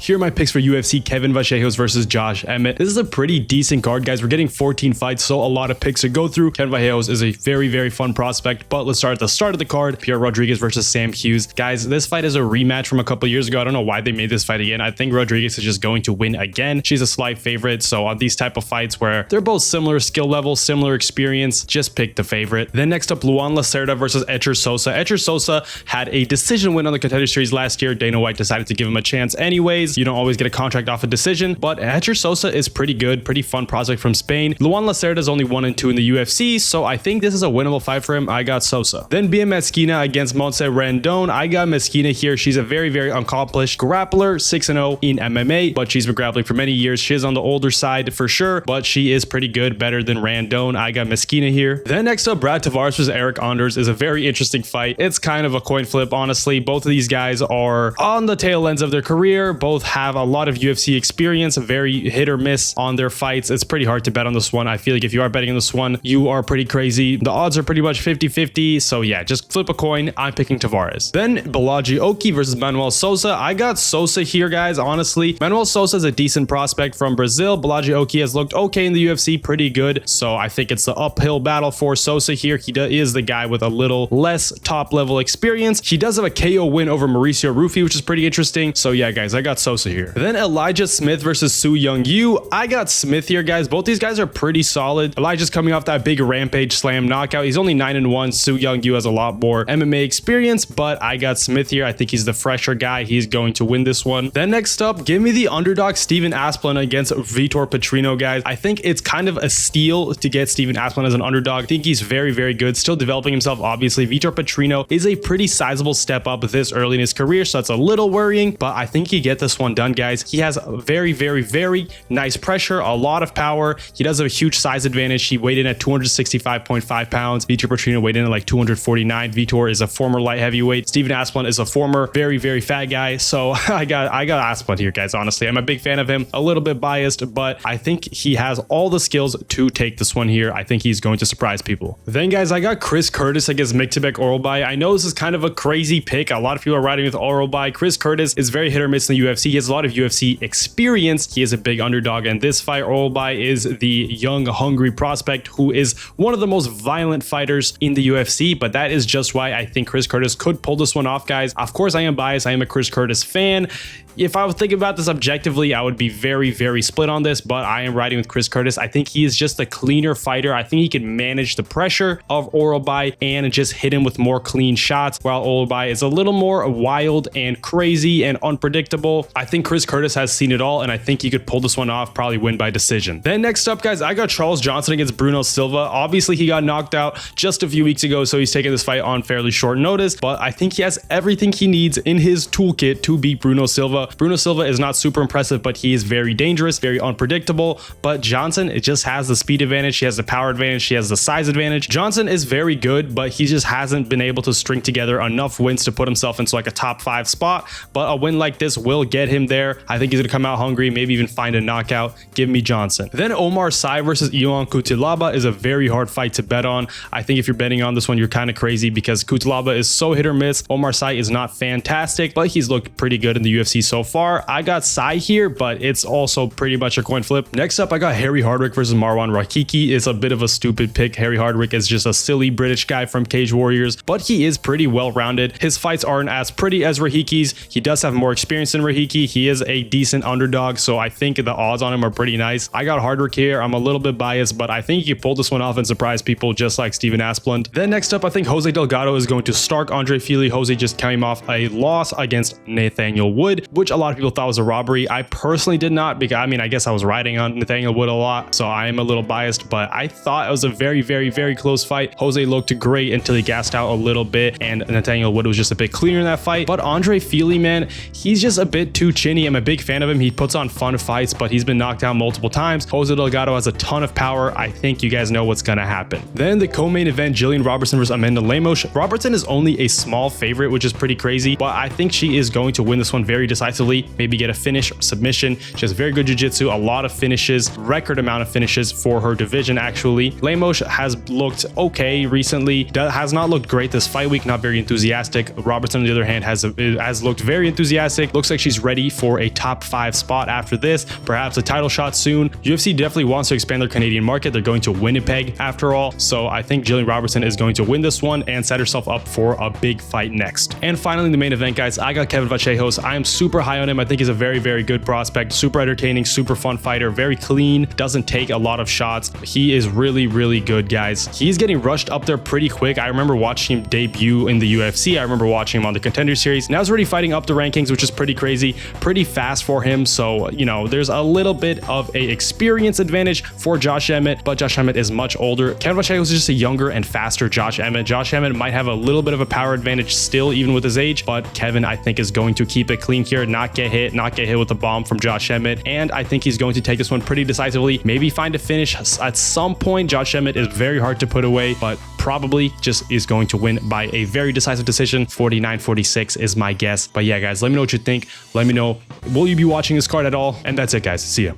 Here are my picks for UFC: Kevin Vallejos versus Josh Emmett. This is a pretty decent card, guys. We're getting 14 fights, so a lot of picks to go through. Kevin Vallejos is a very fun prospect, but let's start at the start of the card. Pierre Rodriguez versus Sam Hughes. Guys, this fight is a rematch from a couple years ago. I don't know why they made this fight again. I think Rodriguez is just going to win again. She's a slight favorite, so on these type of fights where they're both similar skill level, similar experience, just pick the favorite. Then next up, Luan Lacerda versus Etcher Sosa. Etcher Sosa had a decision win on the Contender Series last year. Dana White decided to give him a chance anyways. You don't always get a contract off a decision, but Etcher Sosa is pretty good, pretty fun prospect from Spain. Luan Lacerda is only 1-2 in the UFC, so I think this is a winnable fight for him. I got Sosa. Then BM Mesquina against Montse Randon. I got Mesquina here. She's a very accomplished grappler, 6-0 in MMA, but she's been grappling for many years. She is on the older side for sure, but she is pretty good, better than Randon. I got Mesquina here. Then next up, Brad Tavares versus Eric Anders is a very interesting fight. It's kind of a coin flip, honestly. Both of these guys are on the tail ends of their career. Both have a lot of UFC experience, very hit or miss on their fights. It's pretty hard to bet on this one. I feel like if you are betting on this one, you are pretty crazy. The odds are pretty much 50-50, so yeah, just flip a coin. I'm picking Tavares. Then Balaji versus Manuel Sosa. I got Sosa here, guys. Honestly, Manuel Sosa is a decent prospect from Brazil. Balaji has looked okay in the UFC, pretty good, so I think it's the uphill battle for Sosa here. He is the guy with a little less top level experience. He does have a KO win over Mauricio Rufy, which is pretty interesting. So yeah, guys, I got Sosa here. Then Elijah Smith versus Su Young Yu. I got Smith here, guys. Both these guys are pretty solid. Elijah's coming off that big Rampage Slam knockout. He's only 9-1. Su Young Yu has a lot more MMA experience, but I got Smith here. I think he's the fresher guy. He's going to win this one. Then next up, give me the underdog Steven Asplund against Vitor Petrino, guys. I think it's kind of a steal to get Steven Asplund as an underdog. I think he's very good, still developing himself. Obviously, Vitor Petrino is a pretty sizable step up this early in his career, so that's a little worrying, but I think he get this one done, guys. He has very nice pressure, a lot of power. He does have a huge size advantage. He weighed in at 265.5 pounds. Vitor Petrino weighed in at like 249. Vitor is a former light heavyweight. Steven Asplund is a former very fat guy, so I got Asplund here, guys. Honestly, I'm a big fan of him, a little bit biased, but I think he has all the skills to take this one here. I think he's going to surprise people. Then, guys, I got Chris Curtis against Miktebek Orolbai. I know this is kind of a crazy pick. A lot of people are riding with Orolbai. Chris Curtis is very hit or miss in the UFC. He has a lot of UFC experience. He is a big underdog in this fight. Orolbai is the young, hungry prospect who is one of the most violent fighters in the UFC, but that is just why I think Chris Curtis could pull this one off, guys. Of course, I am biased. I am a Chris Curtis fan. If I was thinking about this objectively, I would be very split on this, but I am riding with Chris Curtis. I think he is just a cleaner fighter. I think he can manage the pressure of Orolbai and just hit him with more clean shots, while Orolbai is a little more wild and crazy and unpredictable. I think Chris Curtis has seen it all, and I think he could pull this one off, probably win by decision. Then next up, guys, I got Charles Johnson against Bruno Silva. Obviously, he got knocked out just a few weeks ago, so he's taking this fight on fairly short notice, but I think he has everything he needs in his toolkit to beat Bruno Silva. Bruno Silva is not super impressive, but he is very dangerous, very unpredictable. But Johnson, it just has the speed advantage. He has the power advantage. He has the size advantage. Johnson is very good, but he just hasn't been able to string together enough wins to put himself into like a top 5 spot. But a win like this will get him there. I think he's going to come out hungry, maybe even find a knockout. Give me Johnson. Then Omar Sy versus Ion Cutelaba is a very hard fight to bet on. I think if you're betting on this one, you're kind of crazy because Cutelaba is so hit or miss. Omar Sy is not fantastic, but he's looked pretty good in the UFC so far. I got Sy here, but it's also pretty much a coin flip. Next up, I got Harry Hardwick versus Marwan Rakiki. It's a bit of a stupid pick. Harry Hardwick is just a silly British guy from Cage Warriors, but he is pretty well-rounded. His fights aren't as pretty as Rahiki's. He does have more experience than Rahiki. He is a decent underdog, so I think the odds on him are pretty nice. I got Hardwick here. I'm a little bit biased, but I think he pulled this one off and surprise people just like Steven Asplund. Then next up, I think Jose Delgado is going to stark Andre Fili. Jose just came off a loss against Nathaniel Wood, which a lot of people thought was a robbery. I personally did not, because I guess I was riding on Nathaniel Wood a lot, so I am a little biased, but I thought it was a very close fight. Jose looked great until he gassed out a little bit, and Nathaniel Wood was just a bit cleaner in that fight. But Andre Fili, man, he's just a bit too chinny. I'm a big fan of him. He puts on fun fights, but he's been knocked down multiple times. Jose Delgado has a ton of power. I think you guys know what's gonna happen. Then the co-main event, Jillian Robertson versus Amanda Lemos. Robertson is only a small favorite, which is pretty crazy, but I think she is going to win this one very decisively. decisively, maybe get a finish or submission. She has very good jiu-jitsu, a lot of finishes, record amount of finishes for her division actually. Lemos has looked okay recently, has not looked great this fight week, not very enthusiastic. Robertson on the other hand has looked very enthusiastic. Looks like she's ready for a top 5 spot after this, perhaps a title shot soon. UFC definitely wants to expand their Canadian market. They're going to Winnipeg after all, so I think Jillian Robertson is going to win this one and set herself up for a big fight next. And finally, the main event, guys, I got Kevin Vallejos. I am super high on him. I think he's a very, very good prospect, super entertaining, super fun fighter, very clean, doesn't take a lot of shots. He is really, really good, guys. He's getting rushed up there pretty quick. I remember watching him debut in the UFC. I remember watching him on the Contender Series. Now he's already fighting up the rankings, which is pretty crazy, pretty fast for him. So, you know, there's a little bit of a experience advantage for Josh Emmett, but Josh Emmett is much older. Kevin Vallejos is just a younger and faster Josh Emmett. Josh Emmett might have a little bit of a power advantage still, even with his age, but Kevin, I think, is going to keep it clean here, not get hit with a bomb from Josh Emmett, and I think he's going to take this one pretty decisively, maybe find a finish at some point. Josh Emmett is very hard to put away, but probably just is going to win by a very decisive decision. 49-46 is my guess. But yeah, guys, let me know what you think. Let me know, will you be watching this card at all? And that's it, guys. See ya.